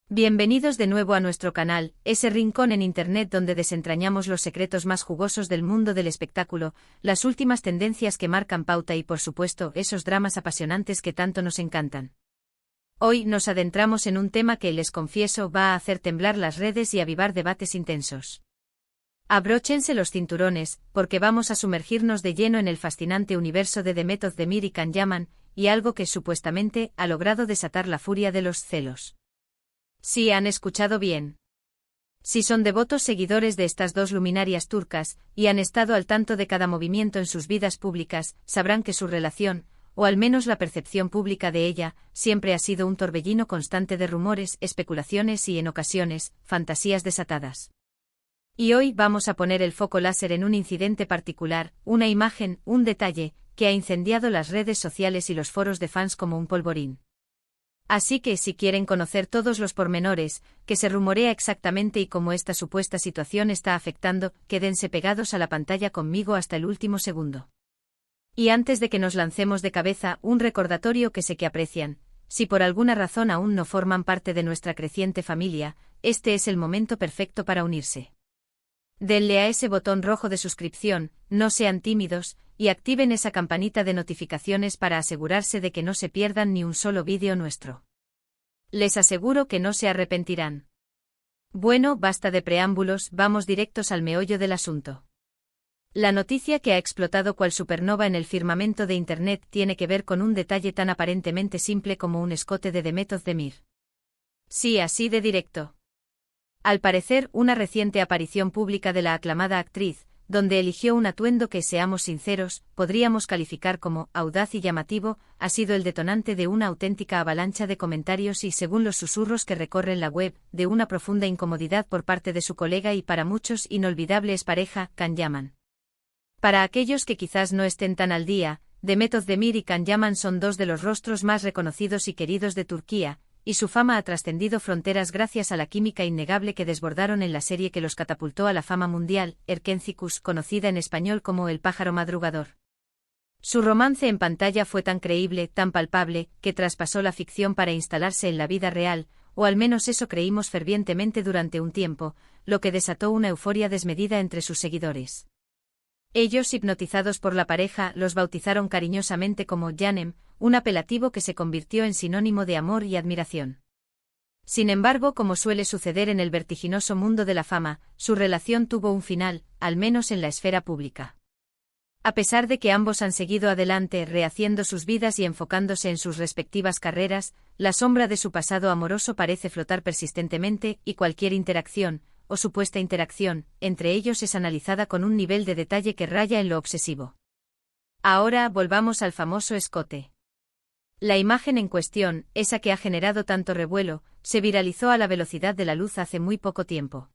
Bienvenidos de nuevo a nuestro canal, ese rincón en Internet donde desentrañamos los secretos más jugosos del mundo del espectáculo, las últimas tendencias que marcan pauta y por supuesto esos dramas apasionantes que tanto nos encantan. Hoy nos adentramos en un tema que, les confieso, va a hacer temblar las redes y avivar debates intensos. Abróchense los cinturones, porque vamos a sumergirnos de lleno en el fascinante universo de Demet Özdemir y Can Yaman, y algo que supuestamente ha logrado desatar la furia de los celos. Sí, han escuchado bien. Si son devotos seguidores de estas dos luminarias turcas, y han estado al tanto de cada movimiento en sus vidas públicas, sabrán que su relación, o al menos la percepción pública de ella, siempre ha sido un torbellino constante de rumores, especulaciones y, en ocasiones, fantasías desatadas. Y hoy vamos a poner el foco láser en un incidente particular, una imagen, un detalle, que ha incendiado las redes sociales y los foros de fans como un polvorín. Así que si quieren conocer todos los pormenores, que se rumorea exactamente y cómo esta supuesta situación está afectando, quédense pegados a la pantalla conmigo hasta el último segundo. Y antes de que nos lancemos de cabeza, un recordatorio que sé que aprecian: si por alguna razón aún no forman parte de nuestra creciente familia, este es el momento perfecto para unirse. Denle a ese botón rojo de suscripción, no sean tímidos, y activen esa campanita de notificaciones para asegurarse de que no se pierdan ni un solo vídeo nuestro. Les aseguro que no se arrepentirán. Bueno, basta de preámbulos, vamos directos al meollo del asunto. La noticia que ha explotado cual supernova en el firmamento de Internet tiene que ver con un detalle tan aparentemente simple como un escote de Demet Özdemir. Sí, así de directo. Al parecer, una reciente aparición pública de la aclamada actriz, donde eligió un atuendo que, seamos sinceros, podríamos calificar como audaz y llamativo, ha sido el detonante de una auténtica avalancha de comentarios y, según los susurros que recorren la web, de una profunda incomodidad por parte de su colega y para muchos inolvidable expareja, Can Yaman. Para aquellos que quizás no estén tan al día, Demet Özdemir y Can Yaman son dos de los rostros más reconocidos y queridos de Turquía, y su fama ha trascendido fronteras gracias a la química innegable que desbordaron en la serie que los catapultó a la fama mundial, Erkencikus, conocida en español como El pájaro madrugador. Su romance en pantalla fue tan creíble, tan palpable, que traspasó la ficción para instalarse en la vida real, o al menos eso creímos fervientemente durante un tiempo, lo que desató una euforia desmedida entre sus seguidores. Ellos, hipnotizados por la pareja, los bautizaron cariñosamente como Canem, un apelativo que se convirtió en sinónimo de amor y admiración. Sin embargo, como suele suceder en el vertiginoso mundo de la fama, su relación tuvo un final, al menos en la esfera pública. A pesar de que ambos han seguido adelante rehaciendo sus vidas y enfocándose en sus respectivas carreras, la sombra de su pasado amoroso parece flotar persistentemente, y cualquier interacción, o supuesta interacción, entre ellos es analizada con un nivel de detalle que raya en lo obsesivo. Ahora volvamos al famoso escote. La imagen en cuestión, esa que ha generado tanto revuelo, se viralizó a la velocidad de la luz hace muy poco tiempo.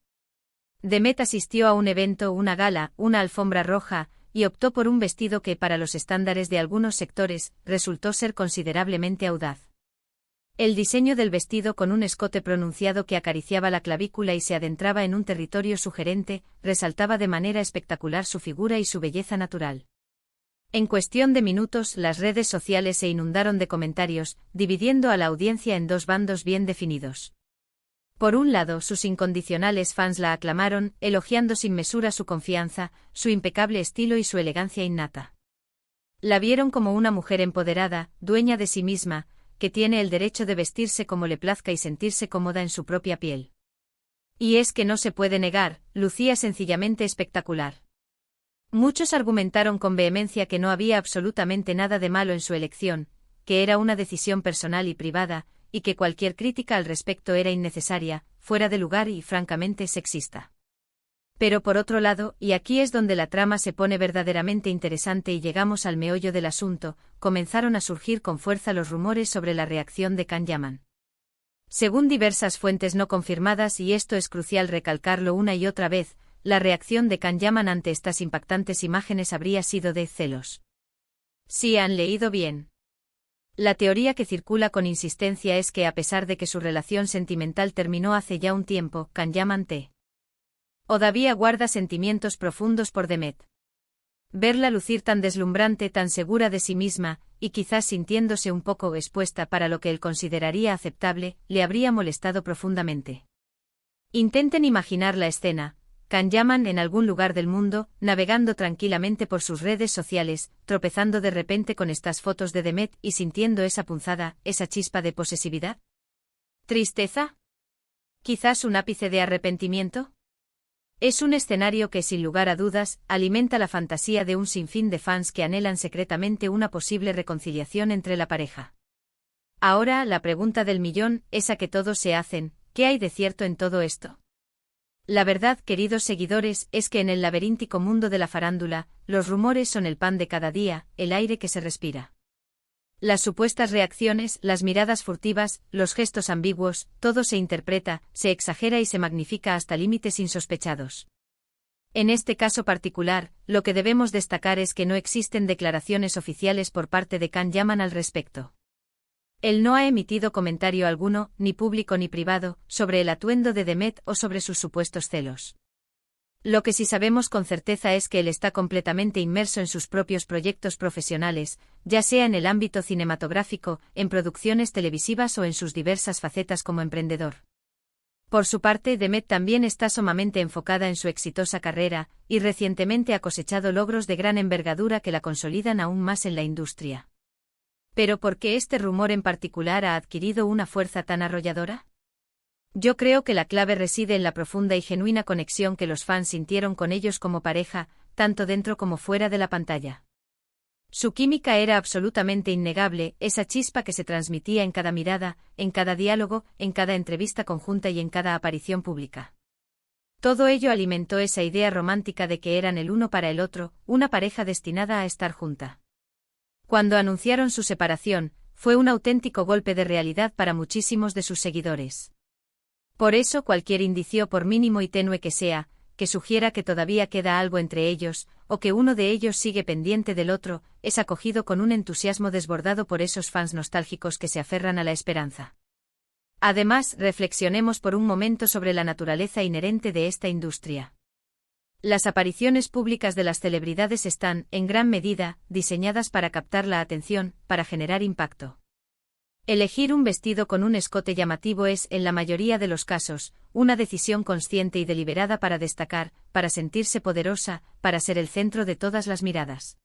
Demet asistió a un evento, una gala, una alfombra roja, y optó por un vestido que, para los estándares de algunos sectores, resultó ser considerablemente audaz. El diseño del vestido, con un escote pronunciado que acariciaba la clavícula y se adentraba en un territorio sugerente, resaltaba de manera espectacular su figura y su belleza natural. En cuestión de minutos, las redes sociales se inundaron de comentarios, dividiendo a la audiencia en dos bandos bien definidos. Por un lado, sus incondicionales fans la aclamaron, elogiando sin mesura su confianza, su impecable estilo y su elegancia innata. La vieron como una mujer empoderada, dueña de sí misma, que tiene el derecho de vestirse como le plazca y sentirse cómoda en su propia piel. Y es que no se puede negar, lucía sencillamente espectacular. Muchos argumentaron con vehemencia que no había absolutamente nada de malo en su elección, que era una decisión personal y privada, y que cualquier crítica al respecto era innecesaria, fuera de lugar y francamente sexista. Pero por otro lado, y aquí es donde la trama se pone verdaderamente interesante y llegamos al meollo del asunto, comenzaron a surgir con fuerza los rumores sobre la reacción de Can Yaman. Según diversas fuentes no confirmadas, y esto es crucial recalcarlo una y otra vez, la reacción de Can Yaman ante estas impactantes imágenes habría sido de celos. Sí, han leído bien. La teoría que circula con insistencia es que, a pesar de que su relación sentimental terminó hace ya un tiempo, Can Yaman todavía guarda sentimientos profundos por Demet. Verla lucir tan deslumbrante, tan segura de sí misma, y quizás sintiéndose un poco expuesta para lo que él consideraría aceptable, le habría molestado profundamente. Intenten imaginar la escena. Can Yaman en algún lugar del mundo, navegando tranquilamente por sus redes sociales, tropezando de repente con estas fotos de Demet y sintiendo esa punzada, esa chispa de posesividad. ¿Tristeza? ¿Quizás un ápice de arrepentimiento? Es un escenario que, sin lugar a dudas, alimenta la fantasía de un sinfín de fans que anhelan secretamente una posible reconciliación entre la pareja. Ahora, la pregunta del millón, esa que todos se hacen, ¿qué hay de cierto en todo esto? La verdad, queridos seguidores, es que en el laberíntico mundo de la farándula, los rumores son el pan de cada día, el aire que se respira. Las supuestas reacciones, las miradas furtivas, los gestos ambiguos, todo se interpreta, se exagera y se magnifica hasta límites insospechados. En este caso particular, lo que debemos destacar es que no existen declaraciones oficiales por parte de Can Yaman al respecto. Él no ha emitido comentario alguno, ni público ni privado, sobre el atuendo de Demet o sobre sus supuestos celos. Lo que sí sabemos con certeza es que él está completamente inmerso en sus propios proyectos profesionales, ya sea en el ámbito cinematográfico, en producciones televisivas o en sus diversas facetas como emprendedor. Por su parte, Demet también está sumamente enfocada en su exitosa carrera, y recientemente ha cosechado logros de gran envergadura que la consolidan aún más en la industria. ¿Pero por qué este rumor en particular ha adquirido una fuerza tan arrolladora? Yo creo que la clave reside en la profunda y genuina conexión que los fans sintieron con ellos como pareja, tanto dentro como fuera de la pantalla. Su química era absolutamente innegable, esa chispa que se transmitía en cada mirada, en cada diálogo, en cada entrevista conjunta y en cada aparición pública. Todo ello alimentó esa idea romántica de que eran el uno para el otro, una pareja destinada a estar junta. Cuando anunciaron su separación, fue un auténtico golpe de realidad para muchísimos de sus seguidores. Por eso cualquier indicio, por mínimo y tenue que sea, que sugiera que todavía queda algo entre ellos, o que uno de ellos sigue pendiente del otro, es acogido con un entusiasmo desbordado por esos fans nostálgicos que se aferran a la esperanza. Además, reflexionemos por un momento sobre la naturaleza inherente de esta industria. Las apariciones públicas de las celebridades están, en gran medida, diseñadas para captar la atención, para generar impacto. Elegir un vestido con un escote llamativo es, en la mayoría de los casos, una decisión consciente y deliberada para destacar, para sentirse poderosa, para ser el centro de todas las miradas.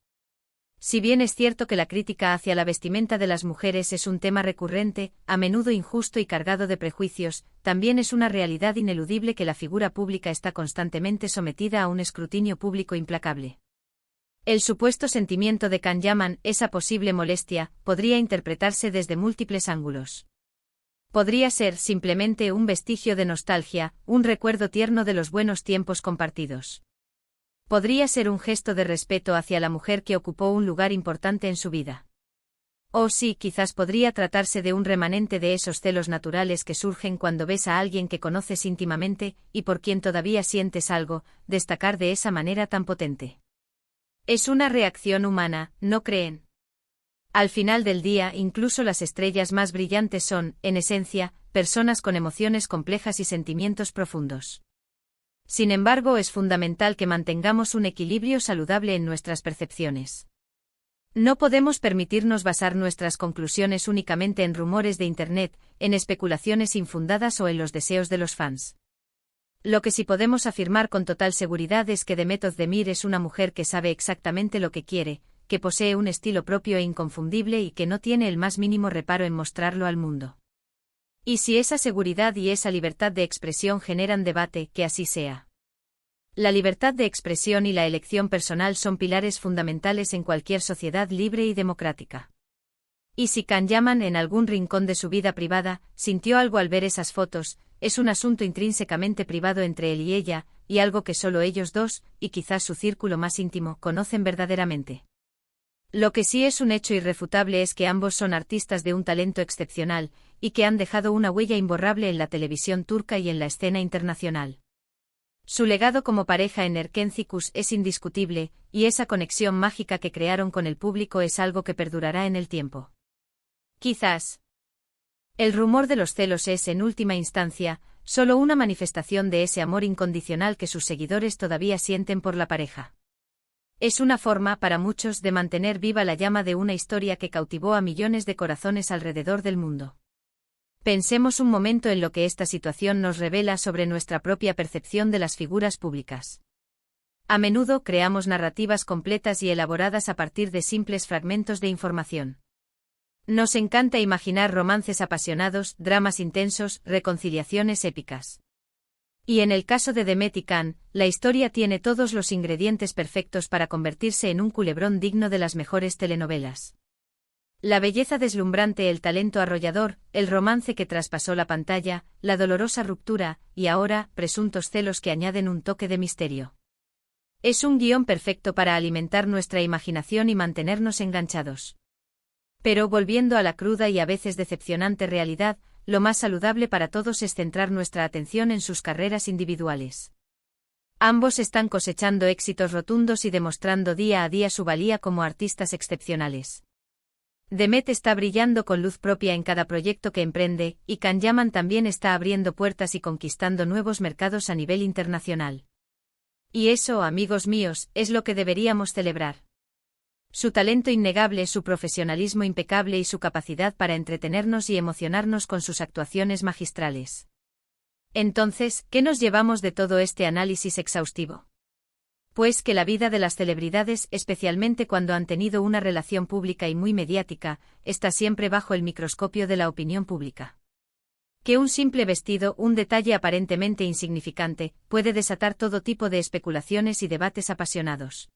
Si bien es cierto que la crítica hacia la vestimenta de las mujeres es un tema recurrente, a menudo injusto y cargado de prejuicios, también es una realidad ineludible que la figura pública está constantemente sometida a un escrutinio público implacable. El supuesto sentimiento de Can Yaman, esa posible molestia, podría interpretarse desde múltiples ángulos. Podría ser simplemente un vestigio de nostalgia, un recuerdo tierno de los buenos tiempos compartidos. Podría ser un gesto de respeto hacia la mujer que ocupó un lugar importante en su vida. O sí, quizás podría tratarse de un remanente de esos celos naturales que surgen cuando ves a alguien que conoces íntimamente, y por quien todavía sientes algo, destacar de esa manera tan potente. Es una reacción humana, ¿no creen? Al final del día, incluso las estrellas más brillantes son, en esencia, personas con emociones complejas y sentimientos profundos. Sin embargo, es fundamental que mantengamos un equilibrio saludable en nuestras percepciones. No podemos permitirnos basar nuestras conclusiones únicamente en rumores de Internet, en especulaciones infundadas o en los deseos de los fans. Lo que sí podemos afirmar con total seguridad es que Demet Özdemir es una mujer que sabe exactamente lo que quiere, que posee un estilo propio e inconfundible y que no tiene el más mínimo reparo en mostrarlo al mundo. Y si esa seguridad y esa libertad de expresión generan debate, que así sea. La libertad de expresión y la elección personal son pilares fundamentales en cualquier sociedad libre y democrática. Y si Can Yaman en algún rincón de su vida privada sintió algo al ver esas fotos, es un asunto intrínsecamente privado entre él y ella, y algo que solo ellos dos, y quizás su círculo más íntimo, conocen verdaderamente. Lo que sí es un hecho irrefutable es que ambos son artistas de un talento excepcional, y que han dejado una huella imborrable en la televisión turca y en la escena internacional. Su legado como pareja en Erkencikus es indiscutible, y esa conexión mágica que crearon con el público es algo que perdurará en el tiempo. Quizás. El rumor de los celos es, en última instancia, solo una manifestación de ese amor incondicional que sus seguidores todavía sienten por la pareja. Es una forma, para muchos, de mantener viva la llama de una historia que cautivó a millones de corazones alrededor del mundo. Pensemos un momento en lo que esta situación nos revela sobre nuestra propia percepción de las figuras públicas. A menudo creamos narrativas completas y elaboradas a partir de simples fragmentos de información. Nos encanta imaginar romances apasionados, dramas intensos, reconciliaciones épicas. Y en el caso de Demet y Can, la historia tiene todos los ingredientes perfectos para convertirse en un culebrón digno de las mejores telenovelas. La belleza deslumbrante, el talento arrollador, el romance que traspasó la pantalla, la dolorosa ruptura, y ahora, presuntos celos que añaden un toque de misterio. Es un guión perfecto para alimentar nuestra imaginación y mantenernos enganchados. Pero volviendo a la cruda y a veces decepcionante realidad, lo más saludable para todos es centrar nuestra atención en sus carreras individuales. Ambos están cosechando éxitos rotundos y demostrando día a día su valía como artistas excepcionales. Demet está brillando con luz propia en cada proyecto que emprende, y Can Yaman también está abriendo puertas y conquistando nuevos mercados a nivel internacional. Y eso, amigos míos, es lo que deberíamos celebrar. Su talento innegable, su profesionalismo impecable y su capacidad para entretenernos y emocionarnos con sus actuaciones magistrales. Entonces, ¿qué nos llevamos de todo este análisis exhaustivo? Pues que la vida de las celebridades, especialmente cuando han tenido una relación pública y muy mediática, está siempre bajo el microscopio de la opinión pública. Que un simple vestido, un detalle aparentemente insignificante, puede desatar todo tipo de especulaciones y debates apasionados.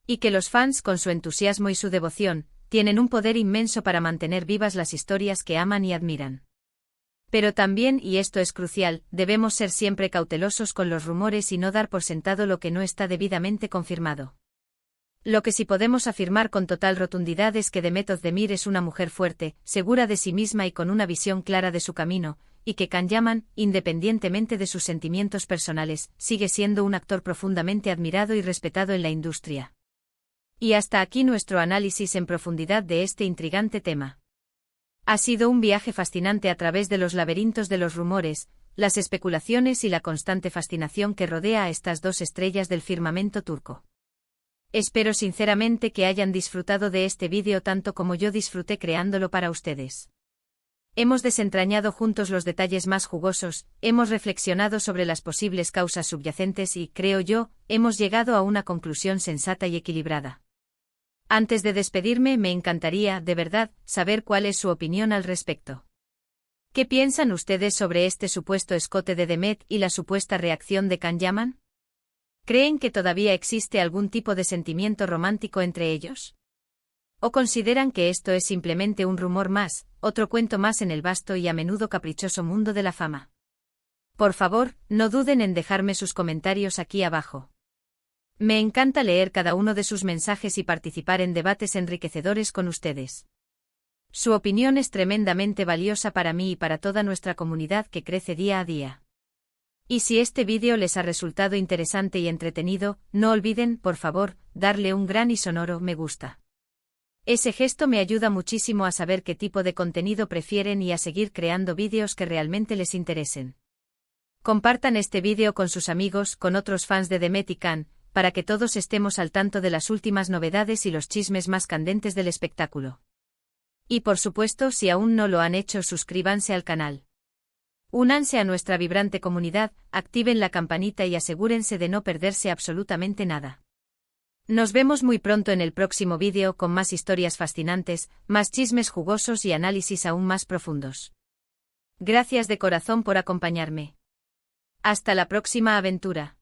Y que los fans, con su entusiasmo y su devoción, tienen un poder inmenso para mantener vivas las historias que aman y admiran. Pero también, y esto es crucial, debemos ser siempre cautelosos con los rumores y no dar por sentado lo que no está debidamente confirmado. Lo que sí podemos afirmar con total rotundidad es que Demet Özdemir es una mujer fuerte, segura de sí misma y con una visión clara de su camino, y que Can Yaman, independientemente de sus sentimientos personales, sigue siendo un actor profundamente admirado y respetado en la industria. Y hasta aquí nuestro análisis en profundidad de este intrigante tema. Ha sido un viaje fascinante a través de los laberintos de los rumores, las especulaciones y la constante fascinación que rodea a estas dos estrellas del firmamento turco. Espero sinceramente que hayan disfrutado de este vídeo tanto como yo disfruté creándolo para ustedes. Hemos desentrañado juntos los detalles más jugosos, hemos reflexionado sobre las posibles causas subyacentes y, creo yo, hemos llegado a una conclusión sensata y equilibrada. Antes de despedirme, me encantaría, de verdad, saber cuál es su opinión al respecto. ¿Qué piensan ustedes sobre este supuesto escote de Demet y la supuesta reacción de Can Yaman? ¿Creen que todavía existe algún tipo de sentimiento romántico entre ellos? ¿O consideran que esto es simplemente un rumor más, otro cuento más en el vasto y a menudo caprichoso mundo de la fama? Por favor, no duden en dejarme sus comentarios aquí abajo. Me encanta leer cada uno de sus mensajes y participar en debates enriquecedores con ustedes. Su opinión es tremendamente valiosa para mí y para toda nuestra comunidad que crece día a día. Y si este vídeo les ha resultado interesante y entretenido, no olviden, por favor, darle un gran y sonoro me gusta. Ese gesto me ayuda muchísimo a saber qué tipo de contenido prefieren y a seguir creando vídeos que realmente les interesen. Compartan este vídeo con sus amigos, con otros fans de Demet y Can, para que todos estemos al tanto de las últimas novedades y los chismes más candentes del espectáculo. Y por supuesto, si aún no lo han hecho, suscríbanse al canal. Únanse a nuestra vibrante comunidad, activen la campanita y asegúrense de no perderse absolutamente nada. Nos vemos muy pronto en el próximo vídeo con más historias fascinantes, más chismes jugosos y análisis aún más profundos. Gracias de corazón por acompañarme. Hasta la próxima aventura.